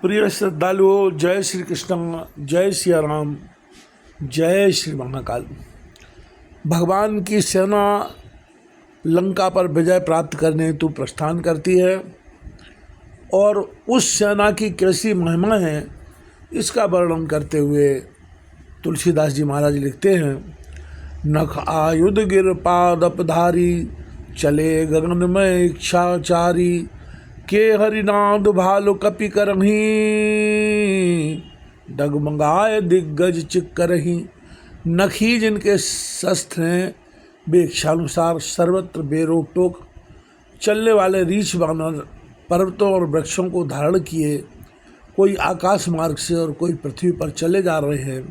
प्रिय श्रद्धालुओं, जय श्री कृष्ण, जय सिया राम, जय श्री महाकाल। भगवान की सेना लंका पर विजय प्राप्त करने हेतु प्रस्थान करती है और उस सेना की कैसी महिमा है इसका वर्णन करते हुए तुलसीदास जी महाराज लिखते हैं। नख आयुध गिर पादपधारी, चले गगन में इच्छाचारी, के हरिनाद भालु कपि करही, डगमगाए दिग्गज चिक करही। नखी जिनके शस्त्र हैं वे इच्छानुसार सर्वत्र बेरोक टोक चलने वाले रीछ बानर पर्वतों और वृक्षों को धारण किए, कोई आकाश मार्ग से और कोई पृथ्वी पर चले जा रहे हैं।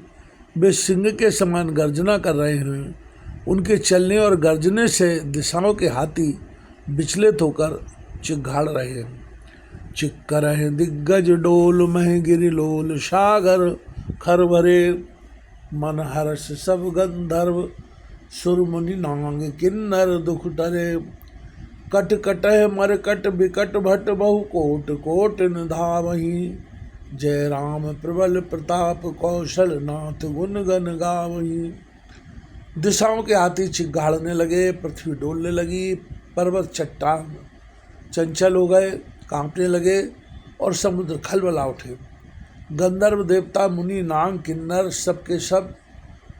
वे सिंह के समान गर्जना कर रहे हैं। उनके चलने और गर्जने से दिशाओं के हाथी विचलित होकर चिघाड़ रहे हैं। चिक्क रहे दिग्गज डोल मह गिरिलोल, सागर खर भरे मन हर्ष सब गंधर्व, सुरमुनि नांग किन्नर दुख टरे। कट कटह मर कट बिकट भट बहु कोट कोट न धावही, जय राम प्रबल प्रताप कौशल नाथ गुण गन गावही। दिशाओं के हाथी चिघाड़ने लगे, पृथ्वी डोलने लगी, पर्वत चट्टान चंचल हो गए, कांपने लगे और समुद्र खलबला उठे। गंधर्व देवता मुनि नाग किन्नर सबके सब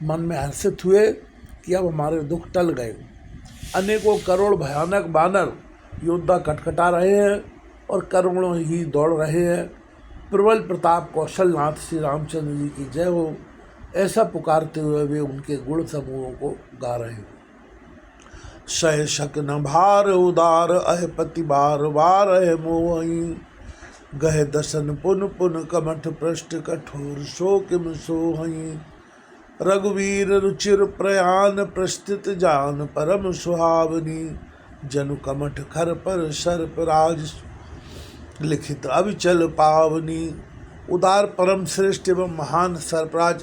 मन में हर्षित हुए कि अब हमारे दुख टल गए। अनेकों करोड़ भयानक बानर योद्धा कटकटा रहे हैं और करोड़ों ही दौड़ रहे हैं। प्रबल प्रताप कौशल नाथ श्री रामचंद्र जी की जय हो, ऐसा पुकारते हुए वे उनके गुण समूहों को गा रहे हैं। सह शक न भार उदार, अह पति बार बार अह मोहि, गह दसन पुन पुन कमठ पृष्ठ कठोर शोकिम सोहई। रघुवीर रुचिर प्रयान प्रस्थित जान परम सुहावनी, जनु कमठ खर पर सर्प राज लिखित अविचल पावनी। उदार परम श्रेष्ठ एवं महान सर्पराज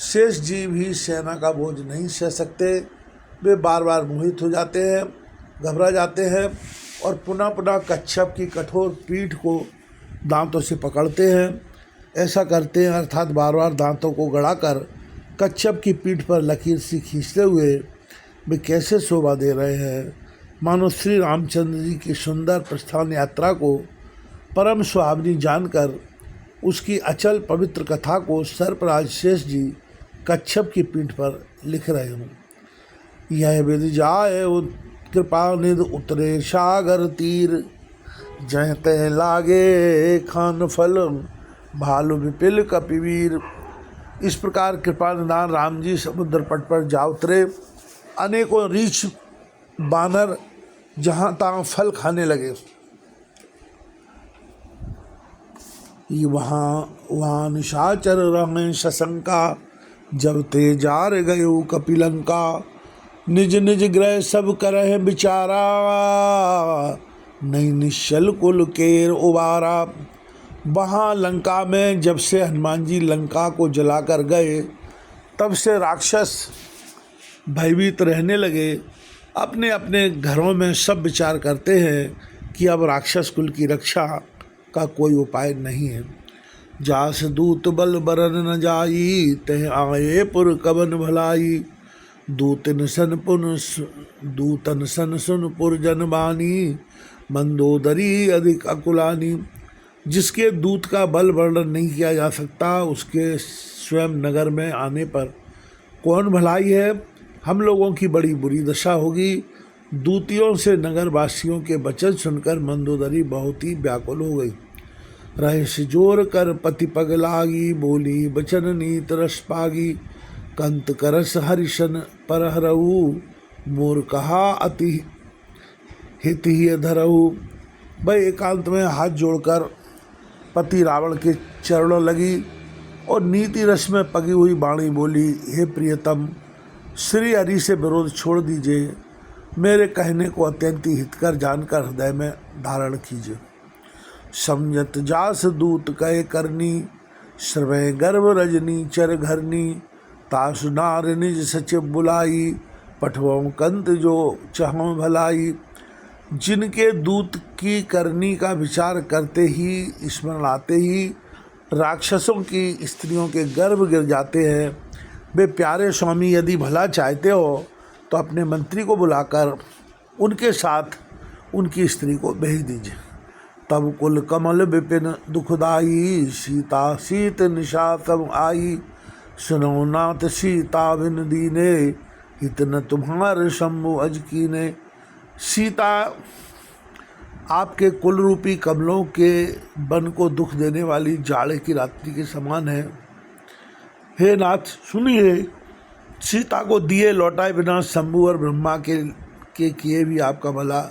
शेष जी भी सेना का बोझ नहीं सह सकते। वे बार बार मोहित हो जाते हैं, घबरा जाते हैं और पुनः पुनः कच्छप की कठोर पीठ को दांतों से पकड़ते हैं। ऐसा करते हैं अर्थात बार बार दांतों को गड़ाकर कच्छप की पीठ पर लकीर सी खींचते हुए वे कैसे शोभा दे रहे हैं, मानो श्री रामचंद्र जी की सुंदर प्रस्थान यात्रा को परम सुहावनी जानकर उसकी अचल पवित्र कथा को सर्पराज शेष जी कच्छप की पीठ पर लिख रहे हों। यह विद जाए कृपा निध उतरे सागर तीर, जह तह लागे खान फल भालु विपिल कपिवीर। इस प्रकार कृपा निधान राम जी समुद्र पट पर जा उतरे। अनेकों रीछ बानर जहाँ तहाँ फल खाने लगे। वहाँ निशाचर रहे शशंका, जब ते जार गयो कपिलंका। निज निज ग्रह सब करह बिचारा, नहीं निश्चल कुल केर उबारा। वहाँ लंका में जब से हनुमान जी लंका को जलाकर गए तब से राक्षस भयभीत रहने लगे। अपने अपने घरों में सब विचार करते हैं कि अब राक्षस कुल की रक्षा का कोई उपाय नहीं है। जास दूत बल बरन न जाई, तह आए पुर कवन भलाई। दूतन सन सुन पुर जनबानी, मंदोदरी अधिक अकुलानी। जिसके दूत का बल वर्णन नहीं किया जा सकता, उसके स्वयं नगर में आने पर कौन भलाई है। हम लोगों की बड़ी बुरी दशा होगी। दूतियों से नगर वासियों के वचन सुनकर मंदोदरी बहुत ही व्याकुल हो गई। रहे जोर कर पति पग लागी, बोली बचन नीत रस पागी। कंत करस हरिशन पर हरऊ, मोर कहा अति हित ही धरऊ। भाई एकांत में हाथ जोड़कर पति रावण के चरणों लगी और नीति रस में पगी हुई वाणी बोली, हे प्रियतम, श्री हरि से विरोध छोड़ दीजिए। मेरे कहने को अत्यंत हितकर जानकर हृदय में धारण कीजिए। समझत जास दूत कहे करनी, श्रवै गर्भ रजनी चर घरनी। तासु नार निज सचिव बुलाई, पठवों कंत जो चहों भलाई। जिनके दूत की करनी का विचार करते ही, स्मरण आते ही राक्षसों की स्त्रियों के गर्भ गिर जाते हैं। वे प्यारे स्वामी, यदि भला चाहते हो तो अपने मंत्री को बुलाकर उनके साथ उनकी स्त्री को भेज दीजिए। तब कुल कमल विपिन दुखदाई, सीता शीत निशा तब आई। सुनो नाथ सीता बिन दीने, इतन तुम्हारे शंभु अज कीने। सीता आपके कुल रूपी कमलों के वन को दुख देने वाली जाड़े की रात्रि के समान है। हे नाथ सुनिए, सीता को दिए लौटाए बिना शंभु और ब्रह्मा के किए भी आपका भला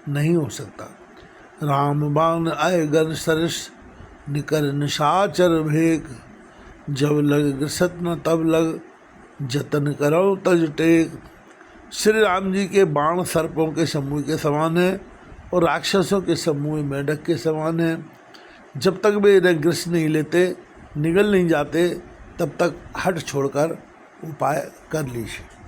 नहीं हो सकता। राम बाण आए गन सरस, निकर निशाचर भेक। जब लग ग्रसत न तब लग, जतन करो तज टेक। श्री राम जी के बाण सर्पों के समूह के समान है और राक्षसों के समूह मेढक के समान है। जब तक वे इन्हें ग्रस नहीं लेते, निगल नहीं जाते, तब तक हट छोड़कर उपाय कर लीजिए।